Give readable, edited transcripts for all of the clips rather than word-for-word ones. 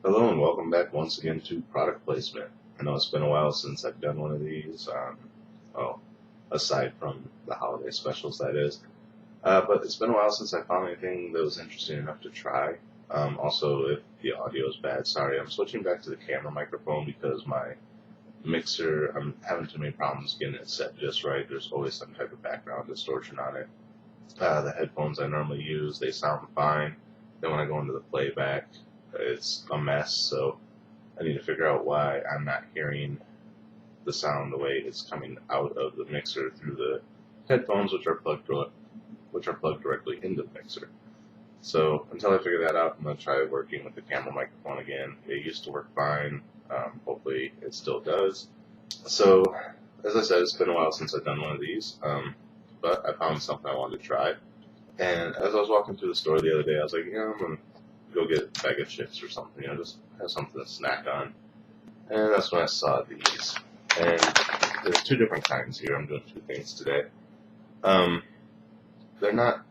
Hello and welcome back once again to product placement. I know it's been a while since I've done one of these, oh, aside from the holiday specials that is. But it's been a while since I found anything that was interesting enough to try. Also, if the audio is bad, sorry. I'm switching back to the camera microphone because my mixer, I'm having too many problems getting it set just right. There's always some type of background distortion on it. The headphones I normally use, they sound fine. Then when I go into the playback, it's a mess, so I need to figure out why I'm not hearing the sound the way it's coming out of the mixer through the headphones, which are plugged directly into the mixer. So until I figure that out, I'm going to try working with the camera microphone again. It used to work fine. Hopefully it still does. So, as I said, it's been a while since I've done one of these, but I found something I wanted to try. And as I was walking through the store the other day, I was like, I'm going to go get a bag of chips or something, just have something to snack on. And that's when I saw these. And there's two different kinds here. I'm doing two things today. They're not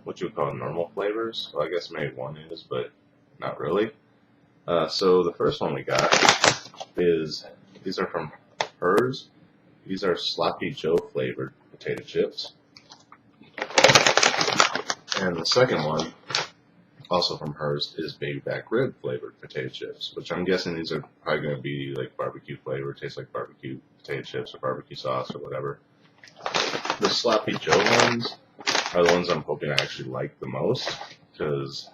what you would call normal flavors. Well, I guess maybe one is, but not really. So the first one we got is, these are from Herr's. These are Sloppy Joe flavored potato chips. And the second one, also from Herr's, is baby back rib flavored potato chips, which I'm guessing these are probably going to be like barbecue flavor, taste like barbecue potato chips or barbecue sauce or whatever. The Sloppy Joe ones are the ones I'm hoping I actually like the most, because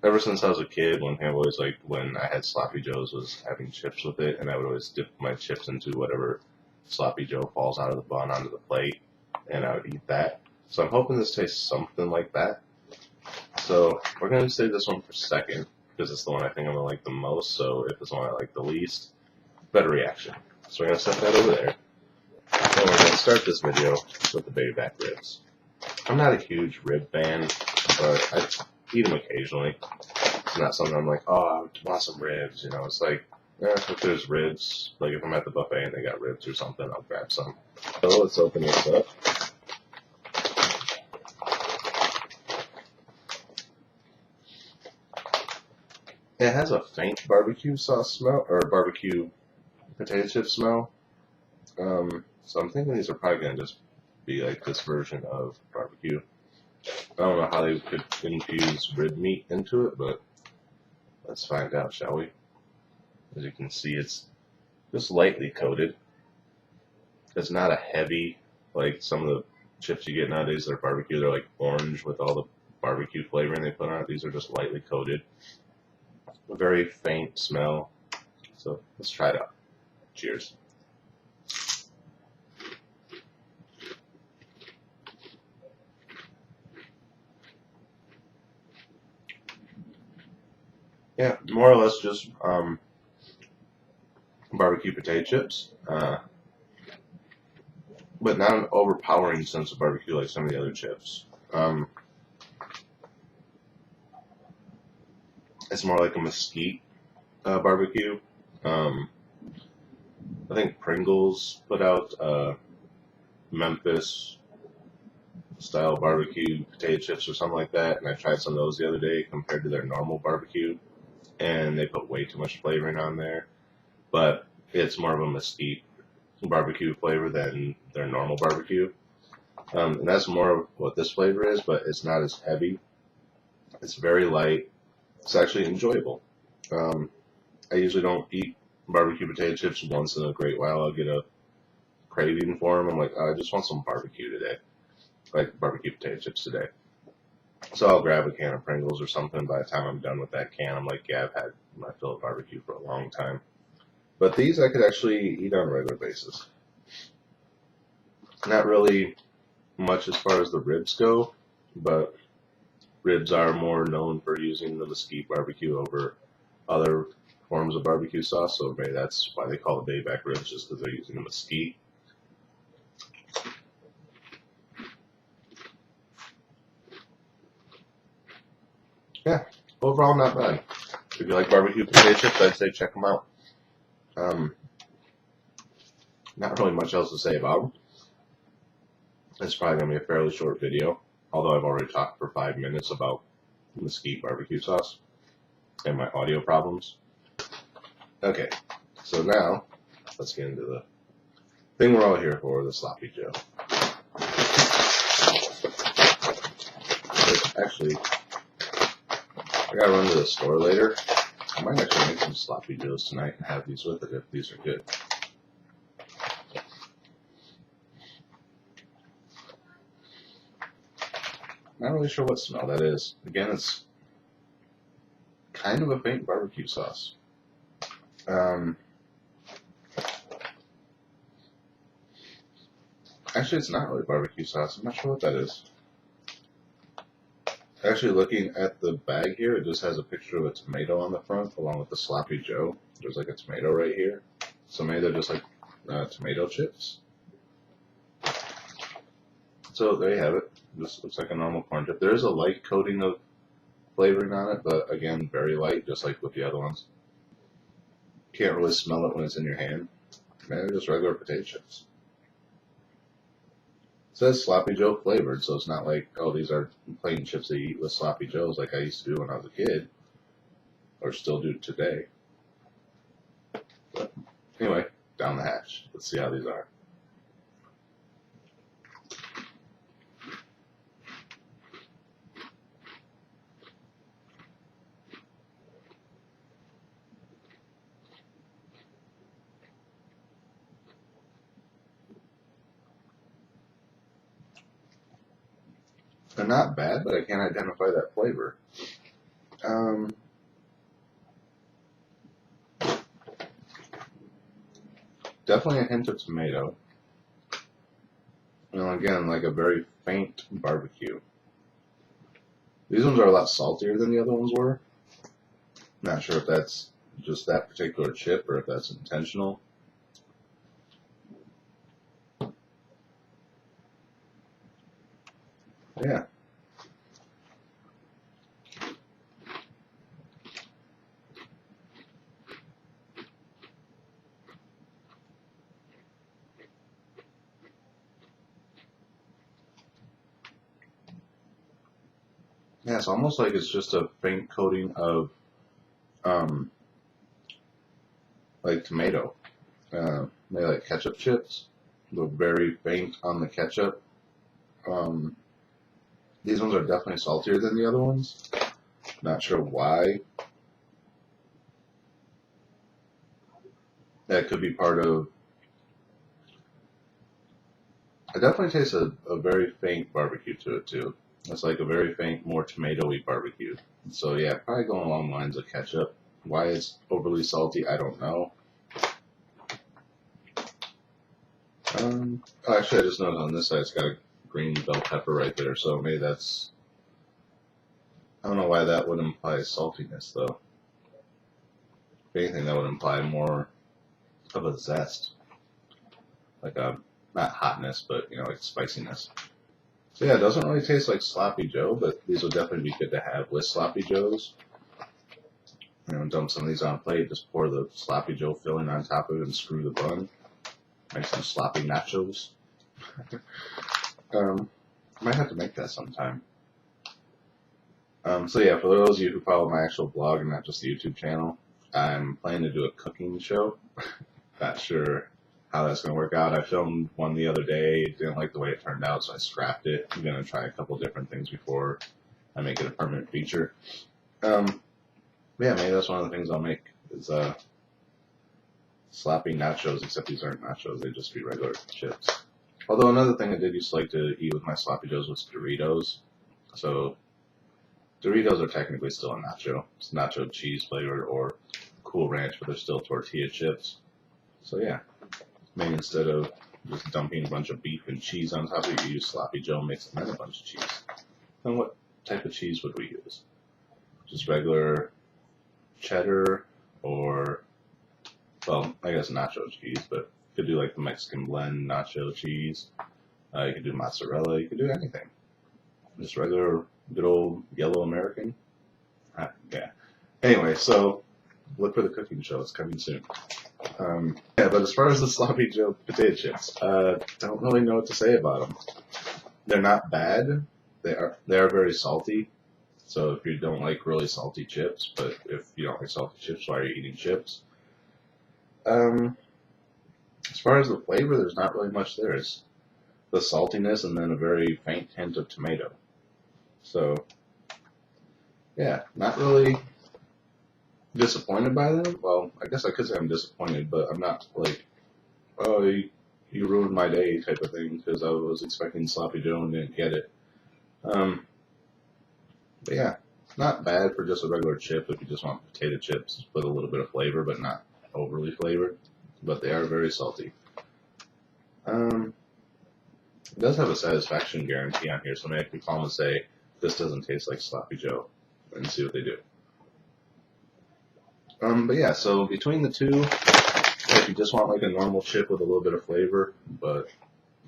ever since I was a kid, one thing I've always liked when I had Sloppy Joes was having chips with it, and I would always dip my chips into whatever Sloppy Joe falls out of the bun onto the plate, and I would eat that. So I'm hoping this tastes something like that. So we're going to save this one for second, because it's the one I think I'm going to like the most, so if it's the one I like the least, better reaction. So we're going to set that over there. And we're going to start this video with the baby back ribs. I'm not a huge rib fan, but I eat them occasionally. It's not something I'm like, oh, I want some ribs, It's like, if there's ribs, like if I'm at the buffet and they got ribs or something, I'll grab some. So let's open this up. It has a faint barbecue sauce smell, or barbecue potato chip smell. So I'm thinking these are probably going to just be like this version of barbecue. I don't know how they could infuse rib meat into it, but let's find out, shall we? As you can see, it's just lightly coated. It's not a heavy, like some of the chips you get nowadays that are barbecue. They're like orange with all the barbecue flavoring they put on it. These are just lightly coated. A very faint smell. So let's try it out. Cheers. Yeah, more or less just barbecue potato chips, but not an overpowering sense of barbecue like some of the other chips. It's more like a mesquite barbecue. I think Pringles put out Memphis style barbecue potato chips or something like that, and I tried some of those the other day compared to their normal barbecue, and they put way too much flavoring on there. But it's more of a mesquite barbecue flavor than their normal barbecue. And that's more of what this flavor is, but it's not as heavy. It's very light. It's actually enjoyable. I usually don't eat barbecue potato chips once in a great while. I'll get a craving for them. I'm like, oh, I just want some barbecue today, like barbecue potato chips today. So I'll grab a can of Pringles or something. By the time I'm done with that can, I'm like, yeah, I've had my fill of barbecue for a long time. But these I could actually eat on a regular basis. Not really much as far as the ribs go, but ribs are more known for using the mesquite barbecue over other forms of barbecue sauce, so maybe that's why they call it baby back ribs, just because they're using the mesquite. Yeah, overall not bad. If you like barbecue potato chips, I'd say check them out. Not really much else to say about them. It's probably going to be a fairly short video, although I've already talked for 5 minutes about mesquite barbecue sauce. and my audio problems. Okay, so now let's get into the thing we're all here for, the Sloppy Joe. Actually, I gotta run to the store later. I might actually make some Sloppy Joes tonight and have these with it if these are good. Not really sure what smell that is. Again, it's kind of a faint barbecue sauce. Actually, it's not really barbecue sauce. I'm not sure what that is. Actually, looking at the bag here, it just has a picture of a tomato on the front along with the Sloppy Joe. There's like a tomato right here. So maybe they're just like tomato chips. So there you have it. This looks like a normal corn chip. There is a light coating of flavoring on it, but again, very light, just like with the other ones. Can't really smell it when it's in your hand. Man, they're just regular potato chips. It says Sloppy Joe flavored, so it's not like, oh, these are plain chips that you eat with Sloppy Joes like I used to do when I was a kid, or still do today. But anyway, down the hatch. Let's see how these are. They're not bad, but I can't identify that flavor. Definitely a hint of tomato. And again, like a very faint barbecue. These ones are a lot saltier than the other ones were. Not sure if that's just that particular chip or if that's intentional. Yeah. Yeah, it's almost like it's just a faint coating of like tomato. Maybe like ketchup chips, but very faint on the ketchup. These ones are definitely saltier than the other ones. Not sure why. That could be part of. I definitely taste a very faint barbecue to it too. It's like a very faint, more tomato-y barbecue. So yeah, probably going along the lines of ketchup. Why it's overly salty, I don't know. Actually, I just noticed on this side it's got a green bell pepper right there, so maybe that's. I don't know why that would imply saltiness though. If anything, that would imply more of a zest, like a not hotness, but you know, like spiciness. So yeah, it doesn't really taste like Sloppy Joe, but these would definitely be good to have with Sloppy Joes. You know, dump some of these on a plate, just pour the Sloppy Joe filling on top of it and screw the bun. Make some sloppy nachos. Might have to make that sometime. So yeah, for those of you who follow my actual blog and not just the YouTube channel, I'm planning to do a cooking show. Not sure how that's going to work out. I filmed one the other day, didn't like the way it turned out, so I scrapped it. I'm going to try a couple different things before I make it a permanent feature. Yeah, maybe that's one of the things I'll make is sloppy nachos, except these aren't nachos, they'd just be regular chips. Although another thing I did used to like to eat with my Sloppy Joes was Doritos. So Doritos are technically still a nacho. It's nacho cheese flavored or Cool Ranch, but they're still tortilla chips. So yeah, maybe instead of just dumping a bunch of beef and cheese on top of it, you use Sloppy Joe mix and then a bunch of cheese. And what type of cheese would we use? Just regular cheddar or, well, I guess nacho cheese, but you could do like the Mexican blend nacho cheese. You could do mozzarella. You could do anything. Just regular, good old yellow American. Yeah. Anyway, so look for the cooking show. It's coming soon. Yeah, but as far as the Sloppy Joe potato chips, don't really know what to say about them. They're not bad. They are very salty. So if you don't like really salty chips, but if you don't like salty chips, why are you eating chips? As far as the flavor, there's not really much there. It's the saltiness and then a very faint hint of tomato. So, yeah, not really disappointed by them. Well, I guess I could say I'm disappointed, but I'm not like, oh, you ruined my day type of thing, because I was expecting Sloppy Joe and didn't get it. But yeah, not bad for just a regular chip if you just want potato chips with a little bit of flavor, but not overly flavored. But they are very salty. It does have a satisfaction guarantee on here, so maybe I can call them and say, this doesn't taste like Sloppy Joe, and see what they do. But yeah, so between the two, if you just want like a normal chip with a little bit of flavor, but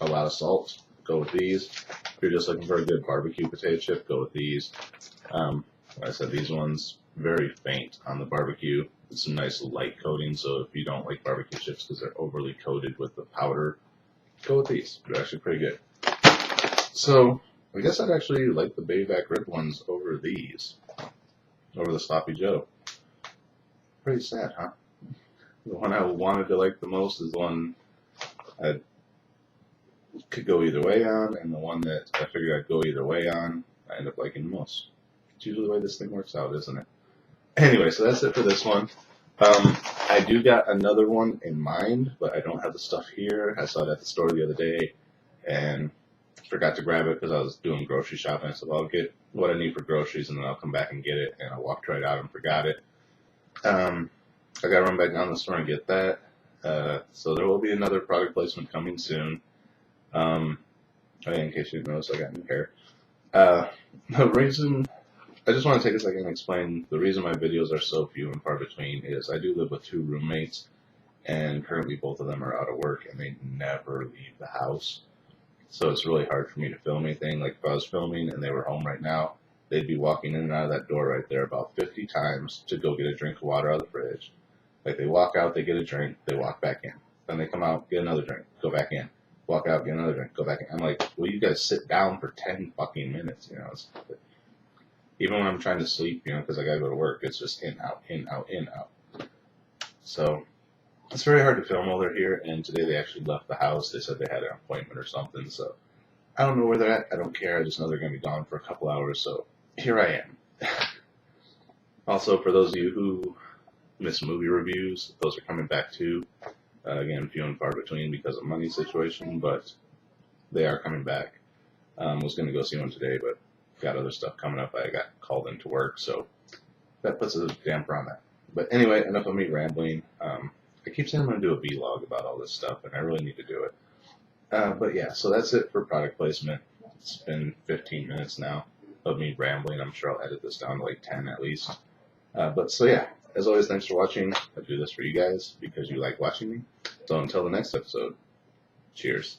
a lot of salt, go with these. If you're just looking for a good barbecue potato chip, go with these. Like I said, these ones, very faint on the barbecue. It's some nice light coating, so if you don't like barbecue chips because they're overly coated with the powder, go with these. They're actually pretty good. So, I guess I'd actually like the baby back rib ones over these, over the Sloppy Joe. Pretty sad, huh? The one I wanted to like the most is the one I could go either way on, and the one that I figured I'd go either way on, I end up liking the most. It's usually the way this thing works out, isn't it? Anyway, so that's it for this one. I do got another one in mind, but I don't have the stuff here. I saw it at the store the other day, and forgot to grab it because I was doing grocery shopping. I said, well, I'll get what I need for groceries, and then I'll come back and get it, and I walked right out and forgot it. I gotta run back down to the store and get that. So there will be another product placement coming soon. In case you didn't notice, I got new hair. The reason, I just want to take a second and explain the reason my videos are so few and far between is I do live with 2 roommates, and currently both of them are out of work, and they never leave the house. So it's really hard for me to film anything. Like if I was filming and they were home right now, they'd be walking in and out of that door right there about 50 times to go get a drink of water out of the fridge. Like they walk out, they get a drink, they walk back in. Then they come out, get another drink, go back in. Walk out, get another drink, go back in. I'm like, will you guys sit down for 10 fucking minutes? You know, even when I'm trying to sleep, you know, because I gotta go to work, it's just in, out, in, out, in, out. So it's very hard to film while they're here, and today they actually left the house. They said they had an appointment or something, so I don't know where they're at. I don't care. I just know they're going to be gone for a couple hours, so here I am. Also, for those of you who miss movie reviews, those are coming back too. Again, few and far between because of money situation, but they are coming back. Was going to go see one today, but got other stuff coming up. I got called into work, so that puts a damper on that. But anyway, enough of me rambling. I keep saying I'm going to do a vlog about all this stuff, and I really need to do it. But yeah, so that's it for product placement. It's been 15 minutes now of me rambling. I'm sure I'll edit this down to like 10 at least. But so yeah, as always, thanks for watching. I do this for you guys because you like watching me. So until the next episode, cheers.